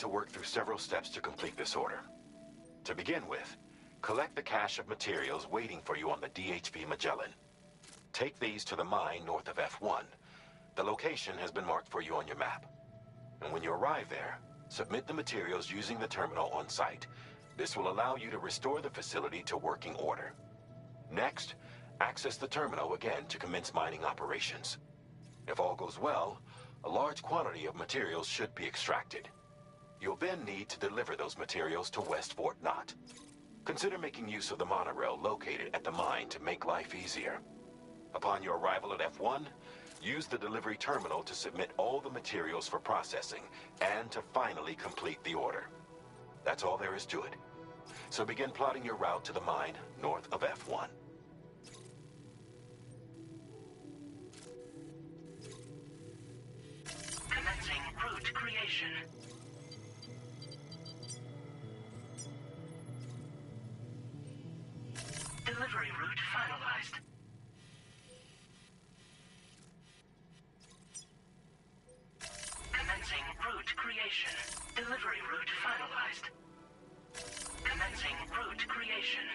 to work through several steps to complete this order. To begin with, collect the cache of materials waiting for you on the DHP Magellan. Take these to the mine north of F1. The location has been marked for you on your map. And when you arrive there, submit the materials using the terminal on site. This will allow you to restore the facility to working order. Next, access the terminal again to commence mining operations. If all goes well, a large quantity of materials should be extracted. You'll then need to deliver those materials to West Fort Knot. Consider making use of the monorail located at the mine to make life easier. Upon your arrival at F1, use the delivery terminal to submit all the materials for processing and to finally complete the order. That's all there is to it. So begin plotting your route to the mine north of F1. Commencing route creation. Delivery route finalized. Commencing route creation. Delivery route finalized. Commencing route creation.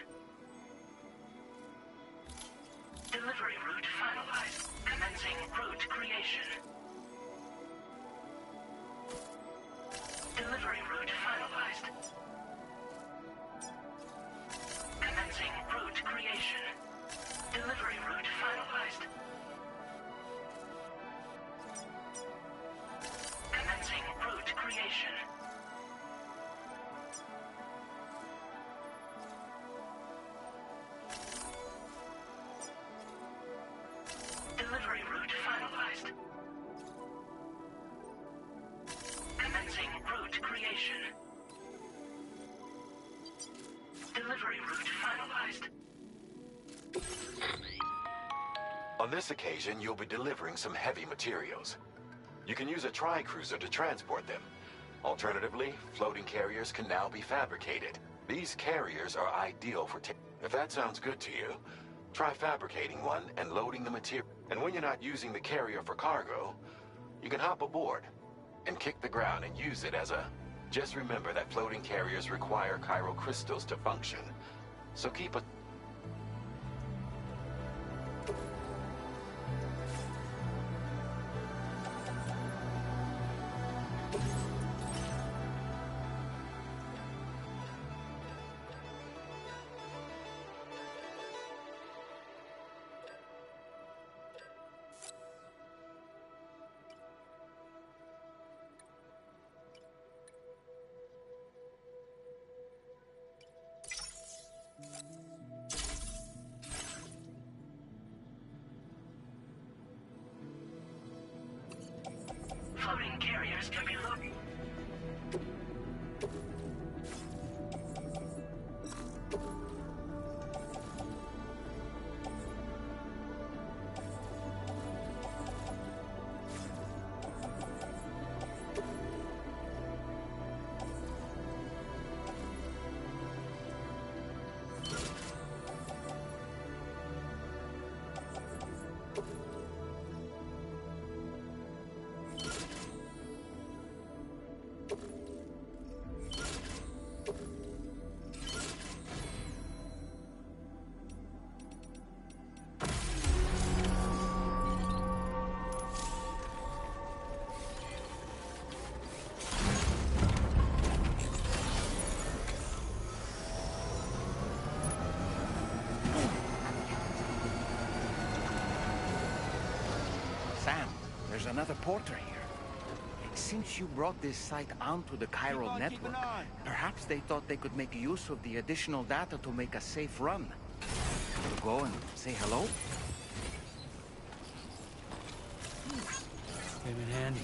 Delivery route finalized. Commencing route creation. Delivery route finalized. Commencing route creation. Delivery route finalized. Commencing route creation. Delivery route finalized. Commencing route creation. Delivery route finalized. On this occasion, you'll be delivering some heavy materials. You can use a tri-cruiser to transport them. Alternatively, floating carriers can now be fabricated. These carriers are ideal for if that sounds good to you, try fabricating one and loading the material. And when you're not using the carrier for cargo, you can hop aboard and kick the ground and use it as a... Just remember that floating carriers require chiral crystals to function. So keep a... Floating carriers can be loaded. Sam, there's another porter here. Since you brought this site onto the chiral network, perhaps they thought they could make use of the additional data to make a safe run. To go and say hello? Came in handy.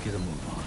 get a move on.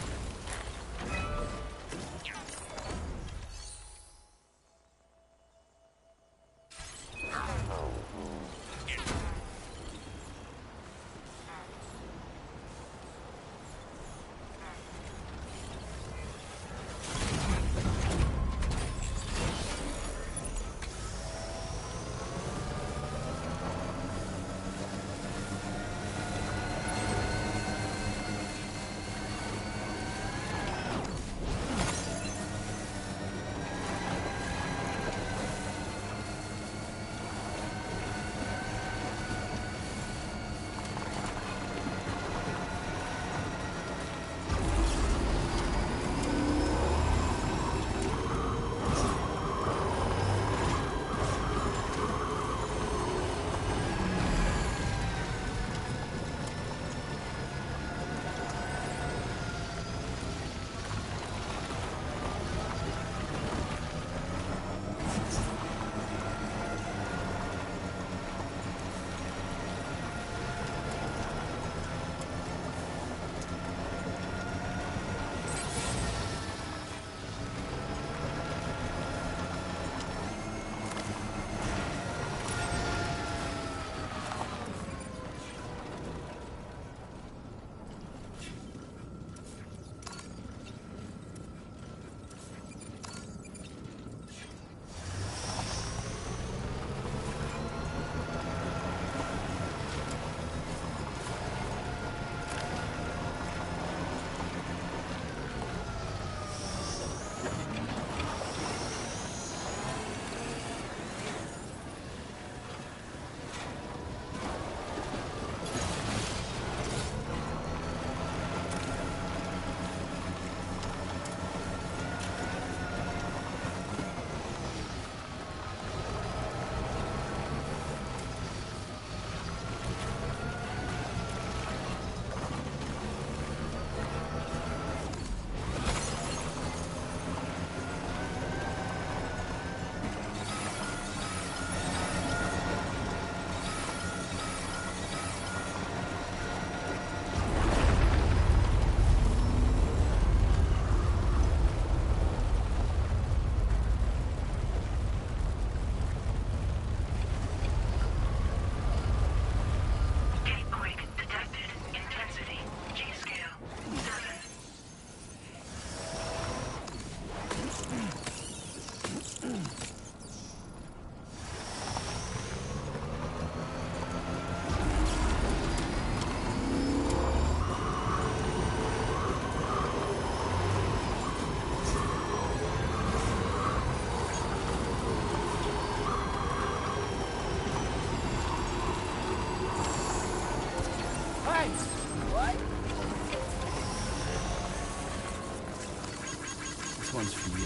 This one's for you.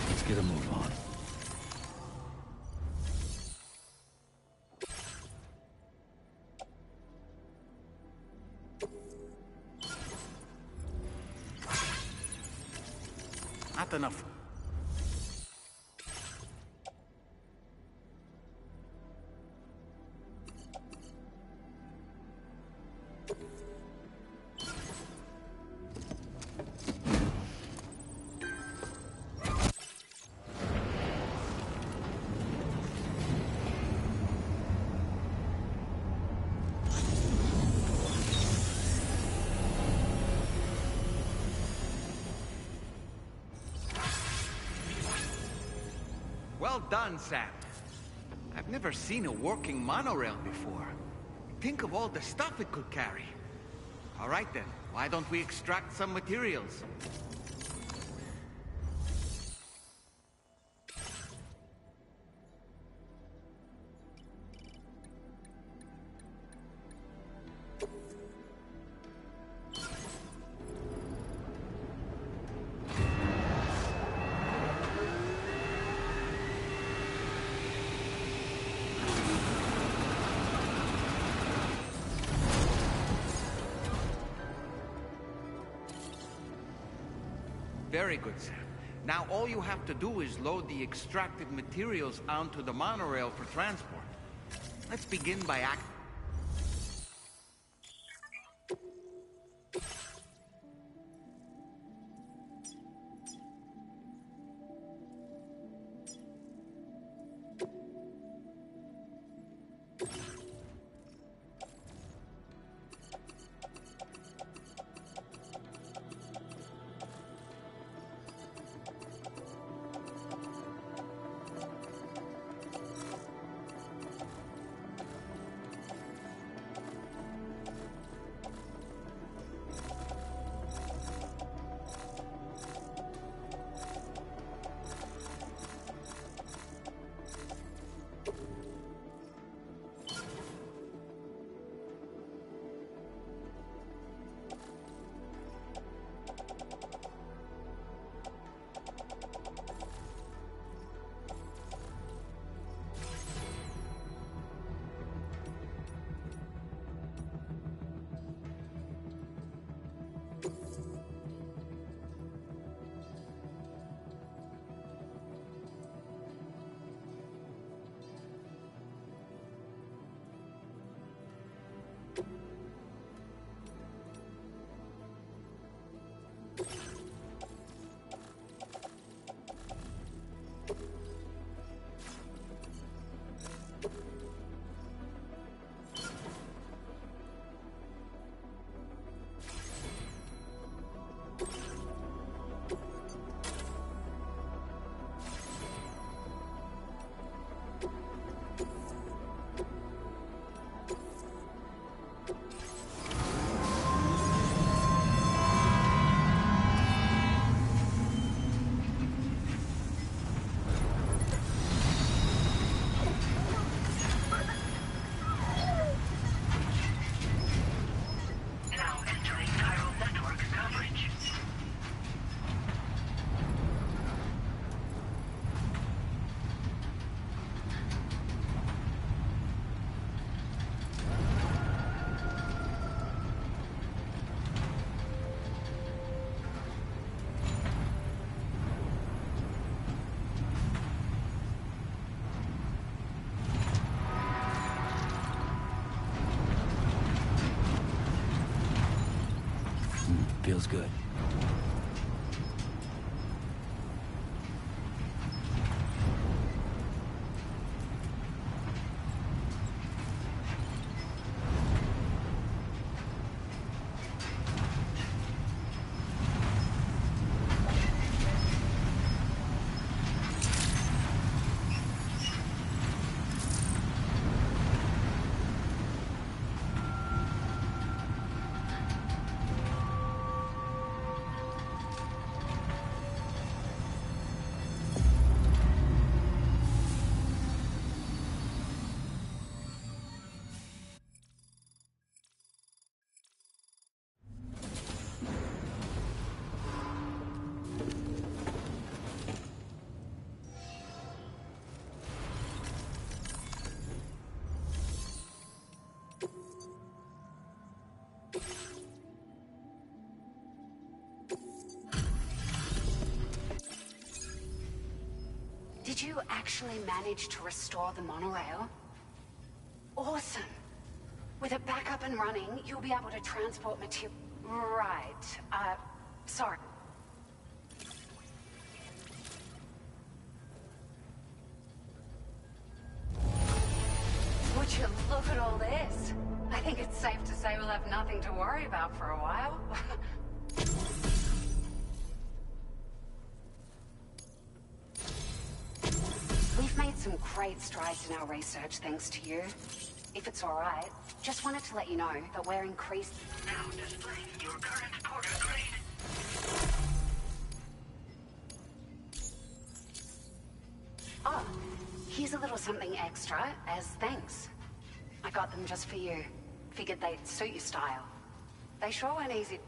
Let's get a move on. Not enough. done, Sam. I've never seen a working monorail before. Think of all the stuff it could carry. All right then, why don't we extract some materials? Very good, Sam. Now all you have to do is load the extracted materials onto the monorail for transport. Let's begin by Feels good. Did you actually manage to restore the monorail? Awesome! With it back up and running, you'll be able to transport material... Right. Sorry. Would you look at all this? I think it's safe to say we'll have nothing to worry about for a while. We've made great strides in our research thanks to you. If it's all right, just wanted to let you know that we're increased. Now displaying your current porter grade. Oh, here's a little something extra as thanks. I got them just for you. Figured they'd suit your style. They sure weren't easy.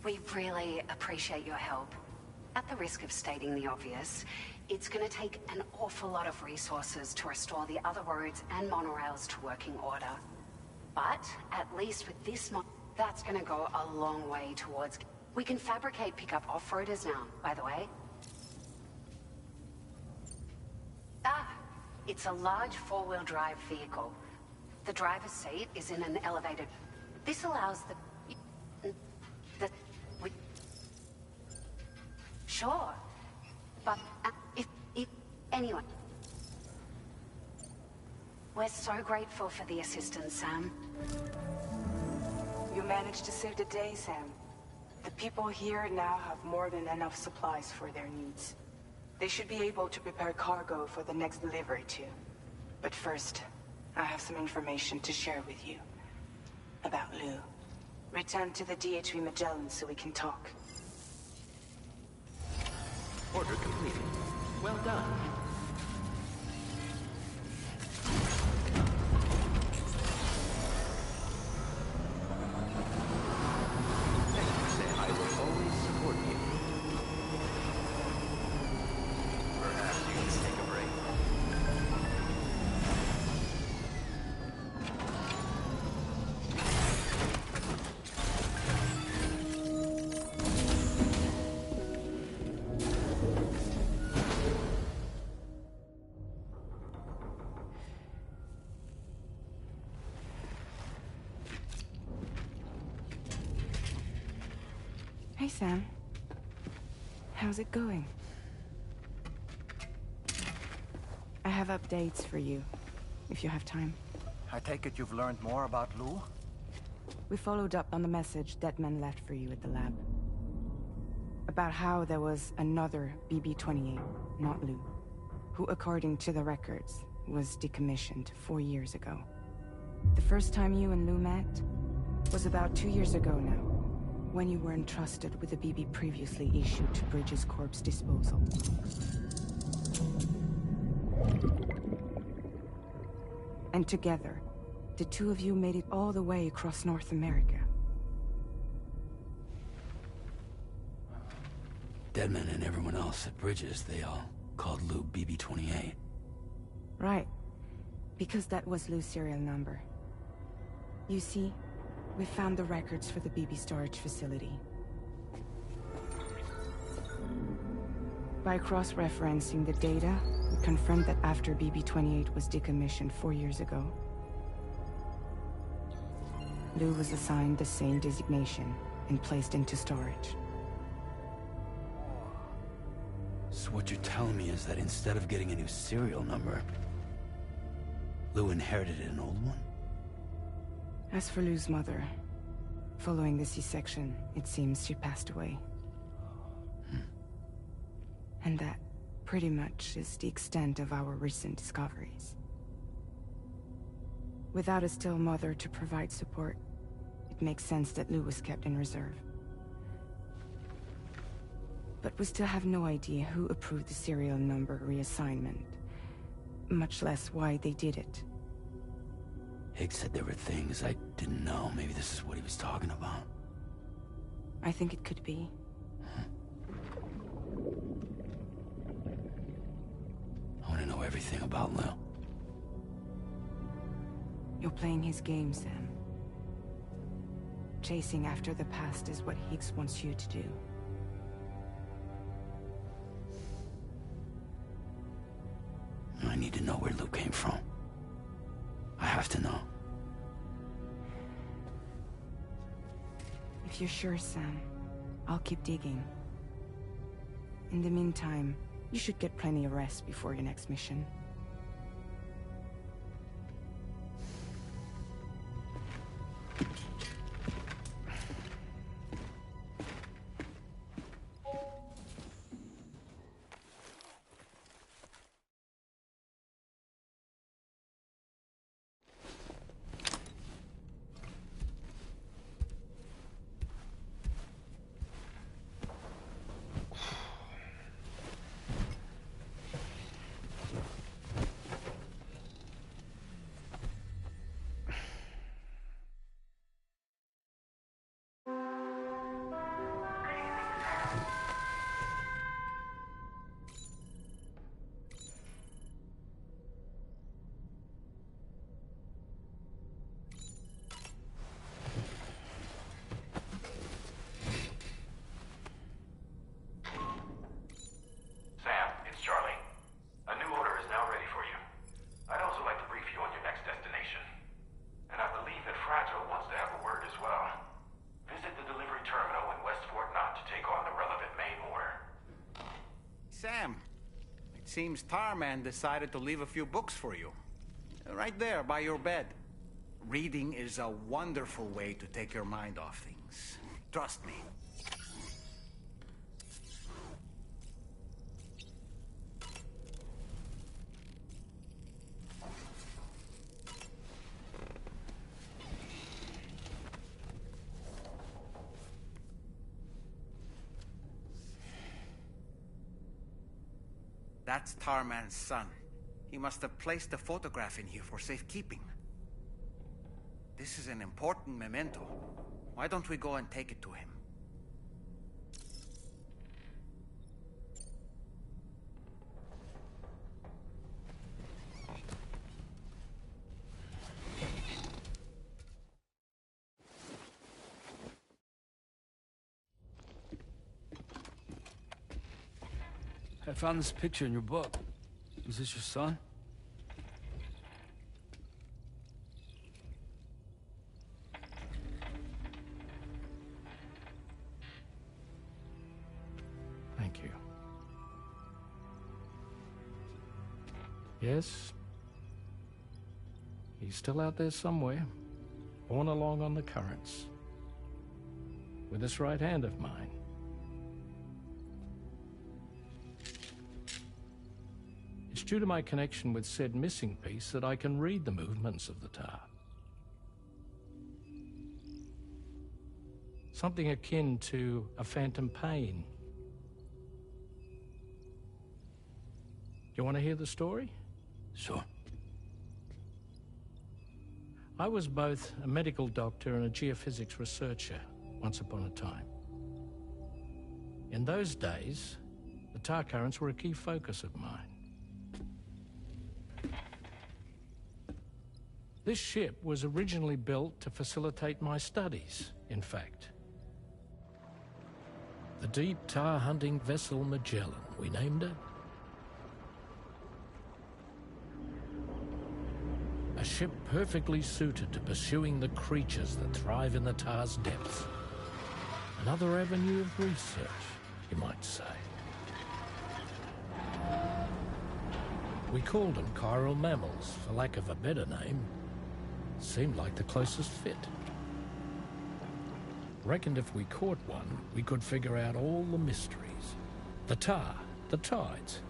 We really appreciate your help. At the risk of stating the obvious, it's gonna take an awful lot of resources to restore the other roads and monorails to working order. But at least with this that's gonna go a long way towards... We can fabricate pickup off-roaders now, by the way. Ah, it's a large four-wheel drive vehicle. The driver's seat is in an elevated... This allows the... Sure, but if anyway, we're so grateful for the assistance, Sam. You managed to save the day, Sam. The people here now have more than enough supplies for their needs. They should be able to prepare cargo for the next delivery too. But first, I have some information to share with you. About Lou. Return to the DHV Magellan so we can talk. Order completed. Well done. Thank you, Sam. I will always support you. Perhaps you can take a break. Hey, Sam. How's it going? I have updates for you, if you have time. I take it you've learned more about Lou? We followed up on the message Deadman left for you at the lab. About how there was another BB-28, not Lou, who, according to the records, was decommissioned 4 years ago. The first time you and Lou met was about 2 years ago now, when you were entrusted with the BB previously issued to Bridges Corp's disposal. And together, the two of you made it all the way across North America. Deadman and everyone else at Bridges, they all called Lou BB-28. Right. Because that was Lou's serial number. You see, we found the records for the BB storage facility. By cross-referencing the data, we confirmed that after BB-28 was decommissioned 4 years ago, Lou was assigned the same designation and placed into storage. So what you're telling me is that instead of getting a new serial number, Lou inherited an old one? As for Lou's mother, following the C-section, it seems she passed away. And that, pretty much, is the extent of our recent discoveries. Without a still mother to provide support, it makes sense that Lou was kept in reserve. But we still have no idea who approved the serial number reassignment, much less why they did it. Higgs said there were things I didn't know. Maybe this is what he was talking about. I think it could be. I want to know everything about Lou. You're playing his game, Sam. Chasing after the past is what Higgs wants you to do. I need to know where Lou came from. I have to know. If you're sure, Sam, I'll keep digging. In the meantime, You should get plenty of rest before your next mission. Sam, it's Charlie. A new order is now ready for you. I'd also like to brief you on your next destination. And I believe that Fragile wants to have a word as well. Visit the delivery terminal in West Fort Knott to take on the relevant main order. Sam, it seems Tarman decided to leave a few books for you. Right there, by your bed. Reading is a wonderful way to take your mind off things. Trust me. That's Tarman's son. He must have placed a photograph in here for safekeeping. This is an important memento. Why don't we go and take it to him? I found this picture in your book. Is this your son? Thank you. Yes. He's still out there somewhere, borne along on the currents, with this right hand of mine. It's due to my connection with said missing piece that I can read the movements of the tar. Something akin to a phantom pain. You want to hear the story? Sure. I was both a medical doctor and a geophysics researcher once upon a time. In those days, the tar currents were a key focus of mine. This ship was originally built to facilitate my studies, in fact. The deep tar hunting vessel Magellan, we named it. A ship perfectly suited to pursuing the creatures that thrive in the tar's depths. Another avenue of research, you might say. We called them chiral mammals, for lack of a better name. Seemed like the closest fit. Reckoned if we caught one, we could figure out all the mysteries. The tar, the tides,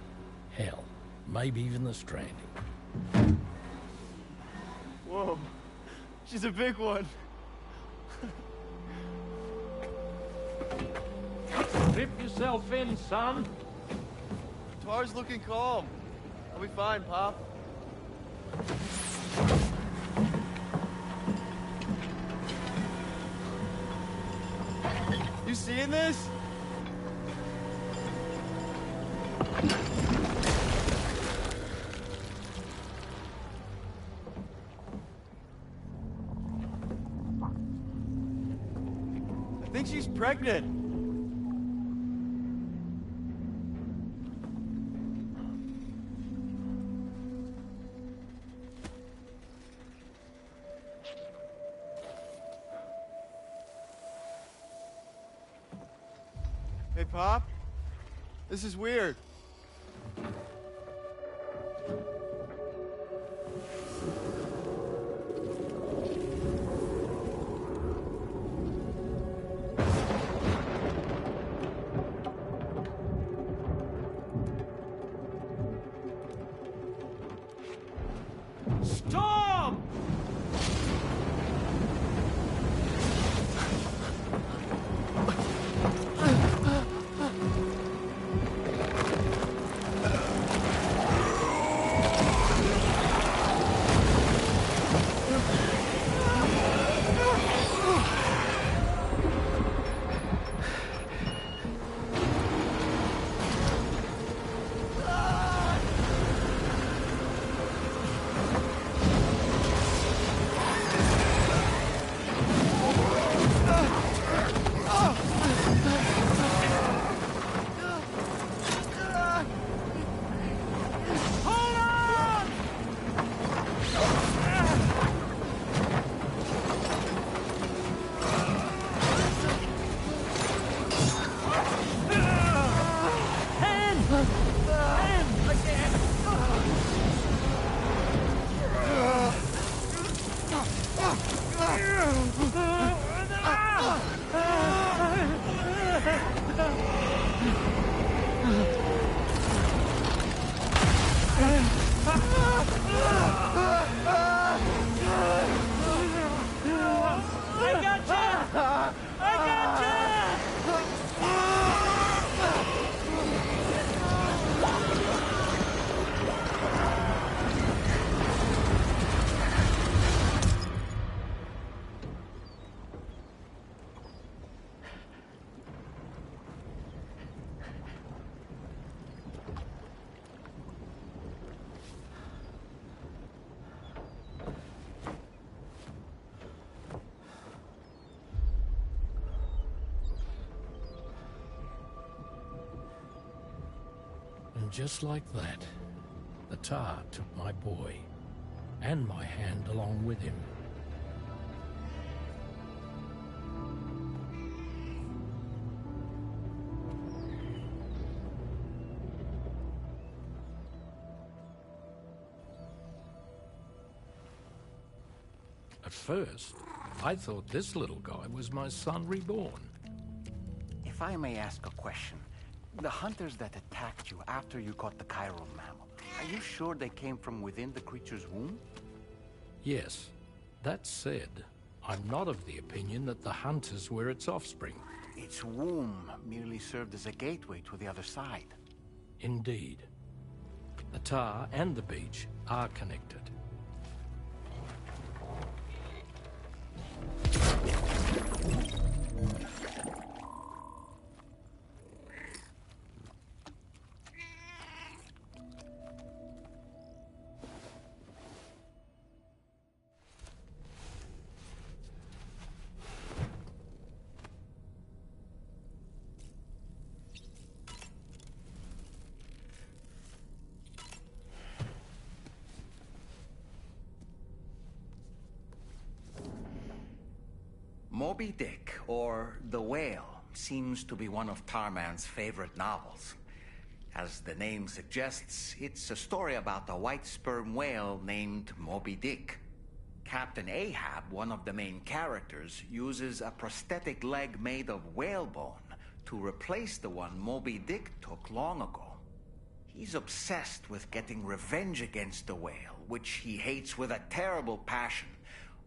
hell, maybe even the stranding. Whoa, she's a big one. Strip yourself in, son. Tar's looking calm. I'll be fine, Pop. You seeing this? I think she's pregnant. Hey, Pop. This is weird. Storm! And just like that, the tar took my boy, and my hand along with him. At first, I thought this little guy was my son reborn. If I may ask a question, the hunters that attacked you after you caught the chiral mammal, are you sure they came from within the creature's womb? Yes. That said, I'm not of the opinion that the hunters were its offspring. Its womb merely served as a gateway to the other side. Indeed. The tar and the beach are connected. Moby Dick, or The Whale, seems to be one of Tarman's favorite novels. As the name suggests, it's a story about a white sperm whale named Moby Dick. Captain Ahab, one of the main characters, uses a prosthetic leg made of whalebone to replace the one Moby Dick took long ago. He's obsessed with getting revenge against the whale, which he hates with a terrible passion,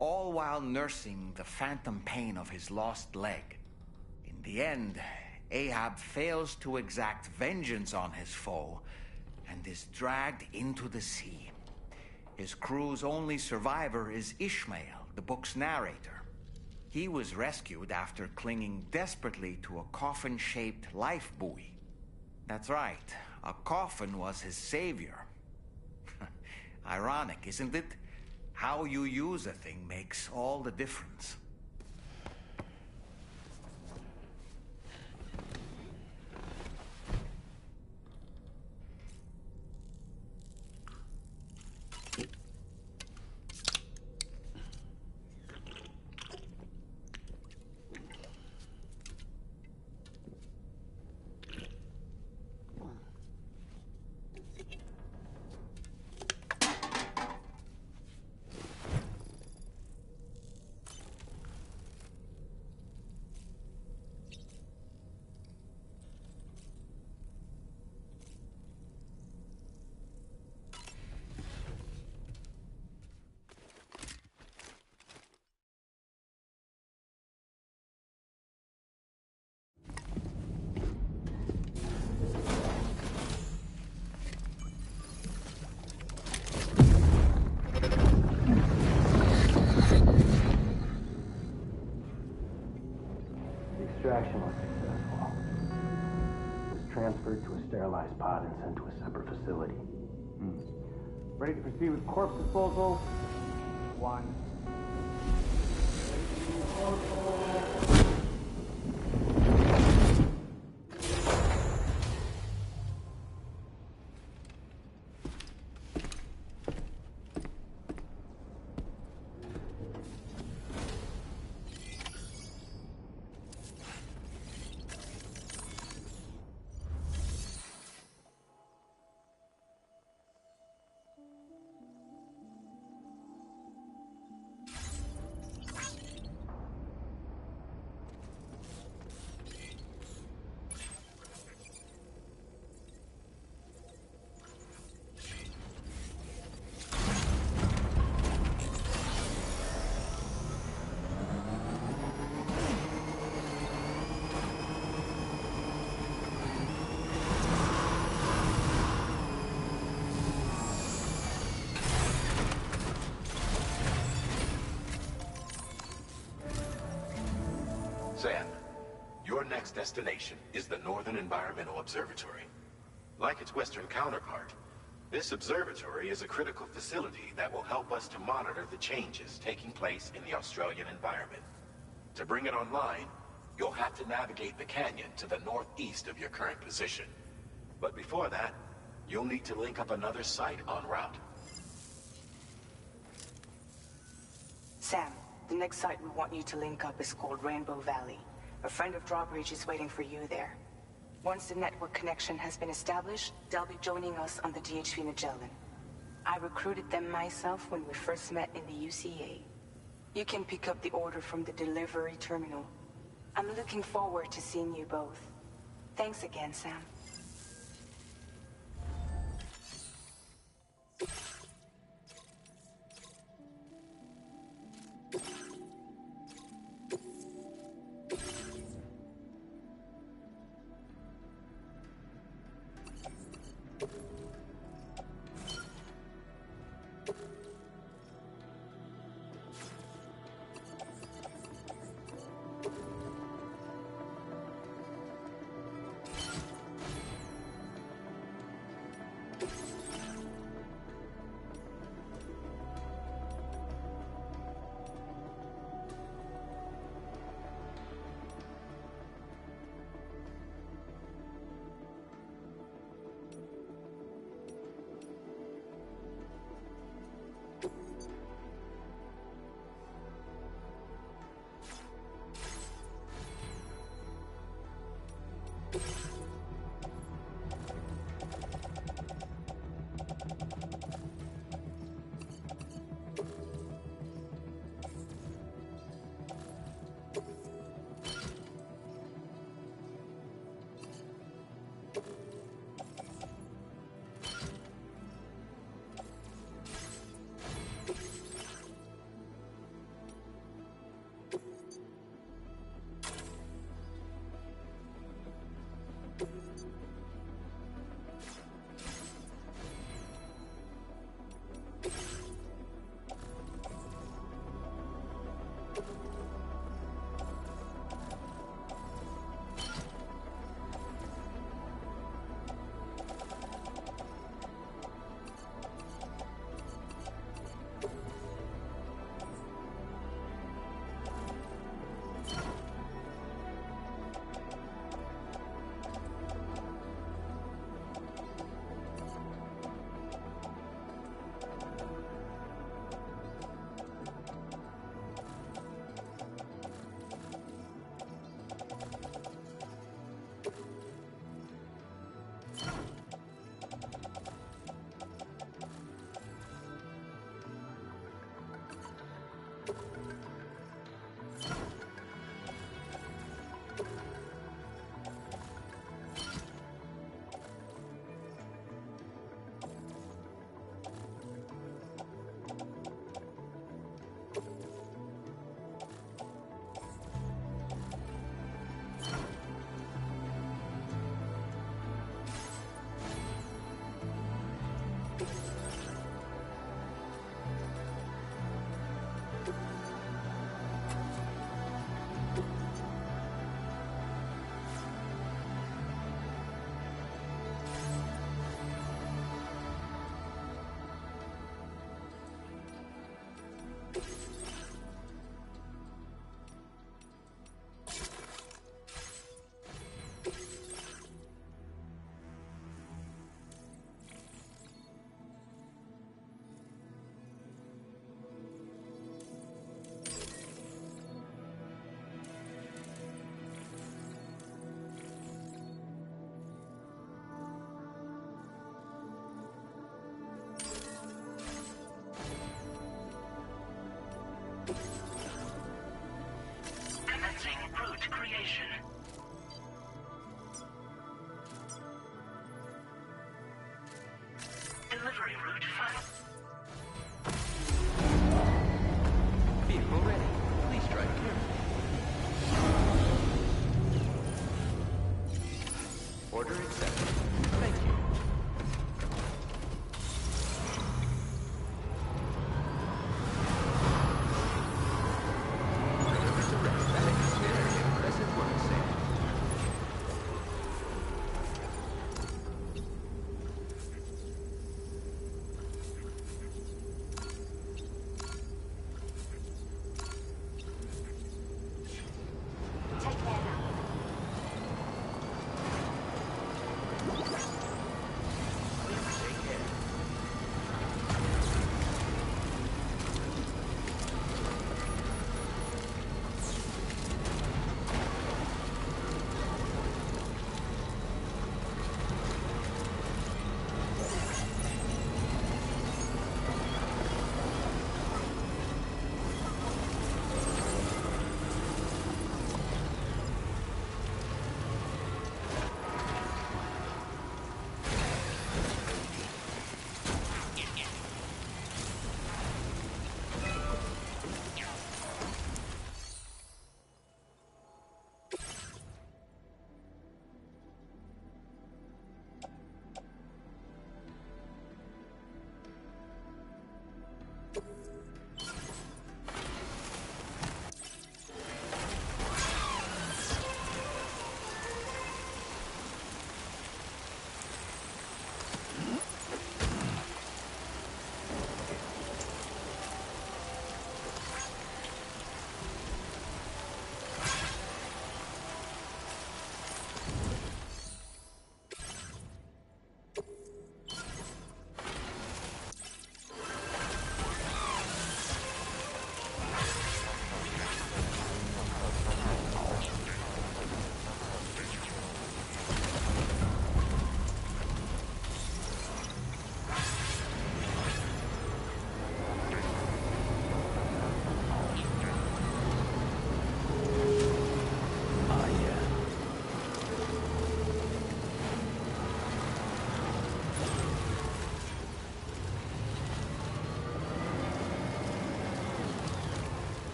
all while nursing the phantom pain of his lost leg. In the end, Ahab fails to exact vengeance on his foe and is dragged into the sea. His crew's only survivor is Ishmael, the book's narrator. He was rescued after clinging desperately to a coffin-shaped life buoy. That's right, a coffin was his savior. Ironic, isn't it? How you use a thing makes all the difference. Extraction was successful. It was transferred to a sterilized pod and sent to a separate facility. Ready to proceed with corpse disposal? 1. Sam, your next destination is the Northern Environmental Observatory. Like its Western counterpart, this observatory is a critical facility that will help us to monitor the changes taking place in the Australian environment. To bring it online, you'll have to navigate the canyon to the northeast of your current position. But before that, you'll need to link up another site en route. Sam, the next site we want you to link up is called Rainbow Valley. A friend of Drawbridge is waiting for you there. Once the network connection has been established, they'll be joining us on the DHP Magellan. I recruited them myself when we first met in the UCA. You can pick up the order from the delivery terminal. I'm looking forward to seeing you both. Thanks again, Sam. delivery route final. Vehicle ready. Please drive carefully. Order accepted. Thank you. Delivered to rest. That is very impressive work, Sam. Take care now. Take care.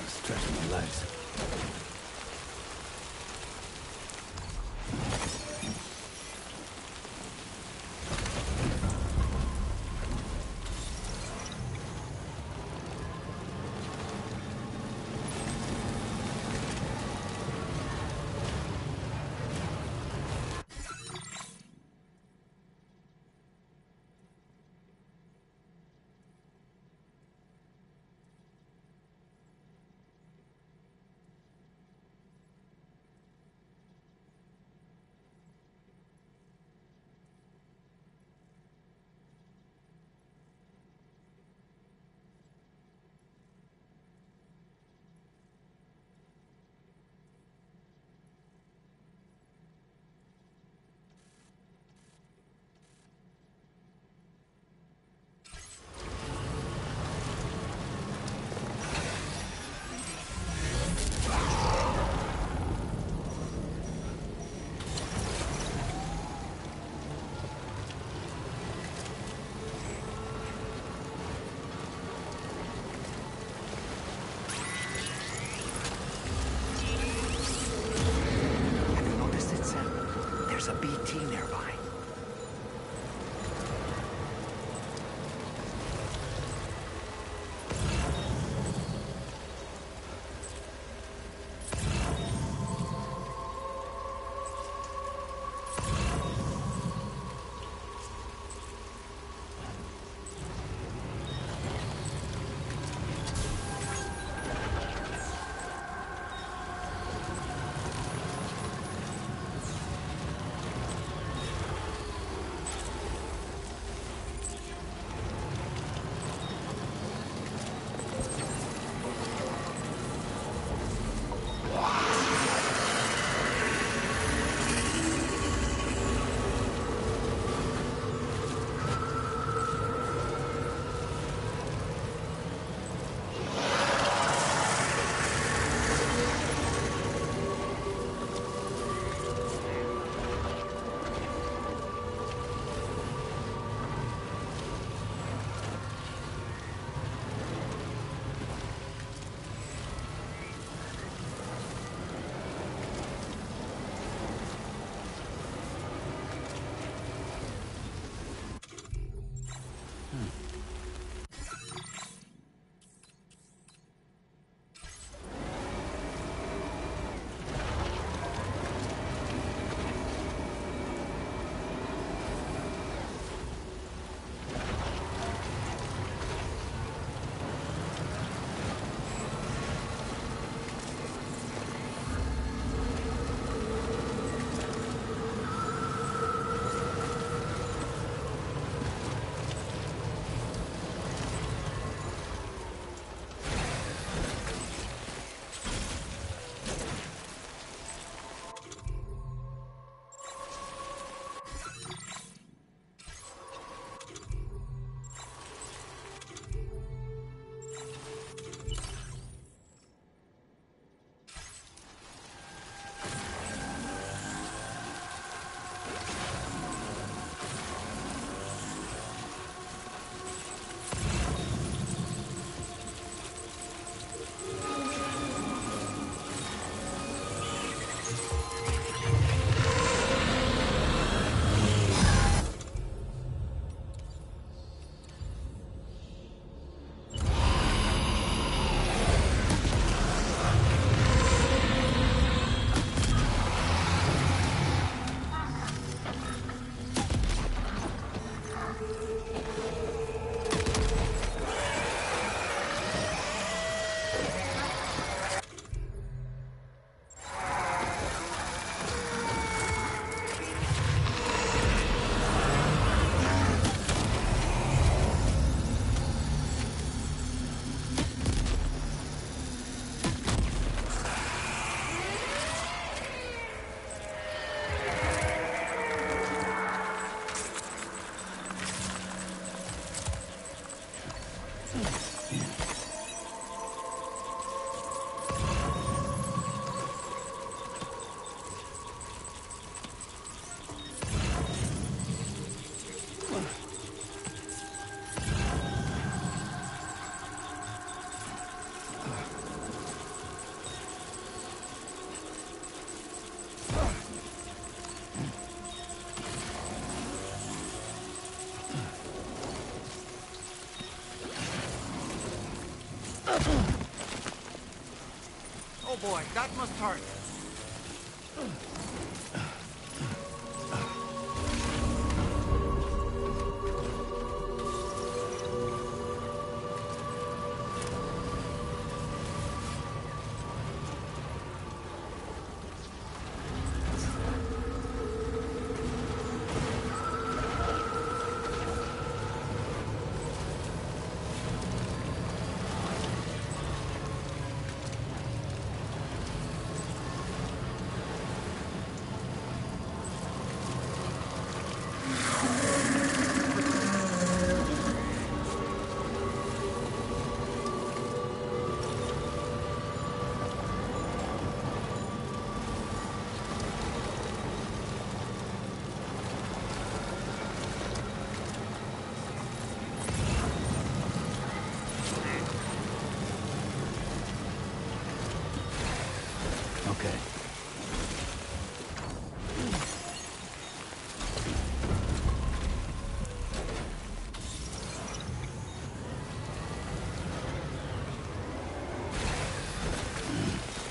Stretching my legs. Have you noticed it, Sam? There's a BT nearby. Oh boy, that must hurt. Okay.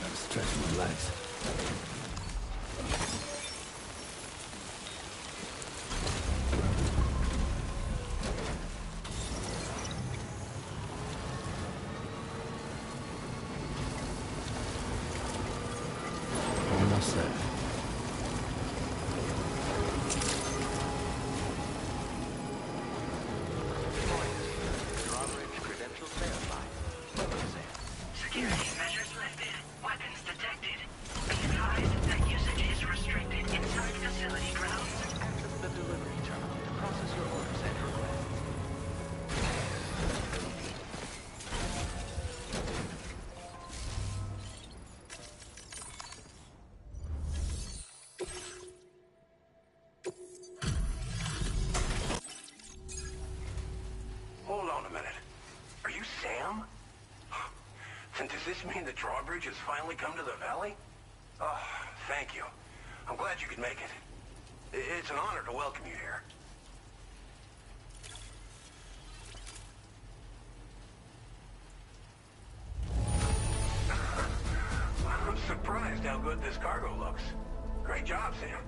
Gotta stretch my legs. Almost there. Drawbridge credentials verified. Focusing. Security measures lifted. Weapons detected. Be advised that usage is restricted inside facility grounds. Access the delivery terminal to process your orders and requests. Hold on a minute. Are you Sam? And does this mean the drawbridge has finally come to the valley? Oh, thank you. I'm glad you could make it. It's an honor to welcome you here. I'm surprised how good this cargo looks. Great job, Sam.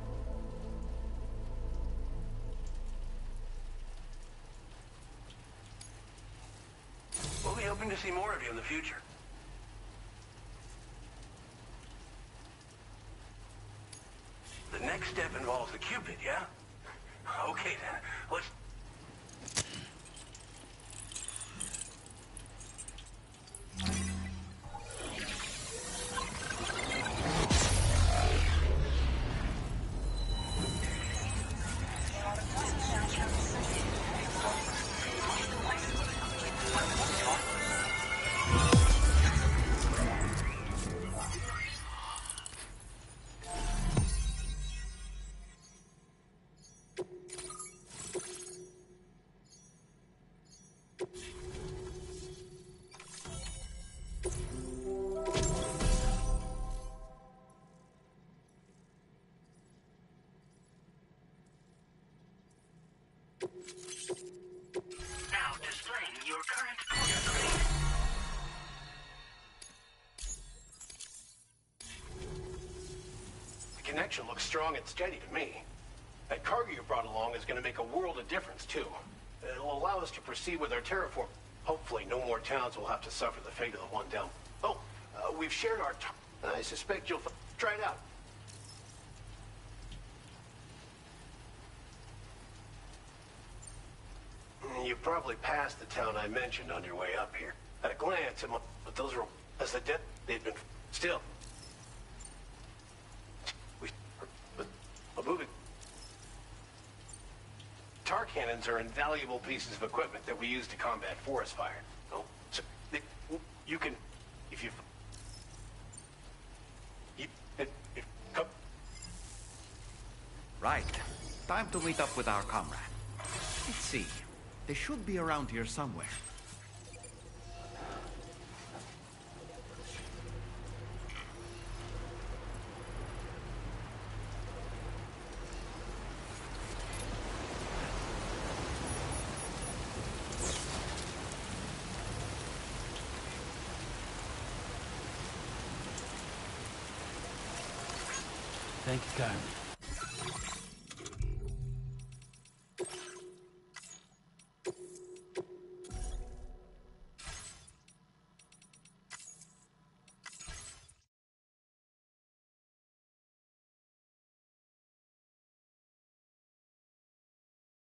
We'll be hoping to see more of you in the future. The next step involves the Cupid, yeah? Okay then, let's... Now displaying your current porter grade. The connection looks strong and steady to me. That cargo you brought along is going to make a world of difference, too. It'll allow us to proceed with our terraform. Hopefully, no more towns will have to suffer the fate of the one down. Oh, we've shared our... I suspect you'll... Try it out. You probably passed the town I mentioned on your way up here. At a glance, but those were... As the dead... They'd been... Still. But moving... Tar cannons are invaluable pieces of equipment that we use to combat forest fire. Oh, so you can... If you... Come... Right. Time to meet up with our comrade. Let's see. They should be around here somewhere. Thank you kindly.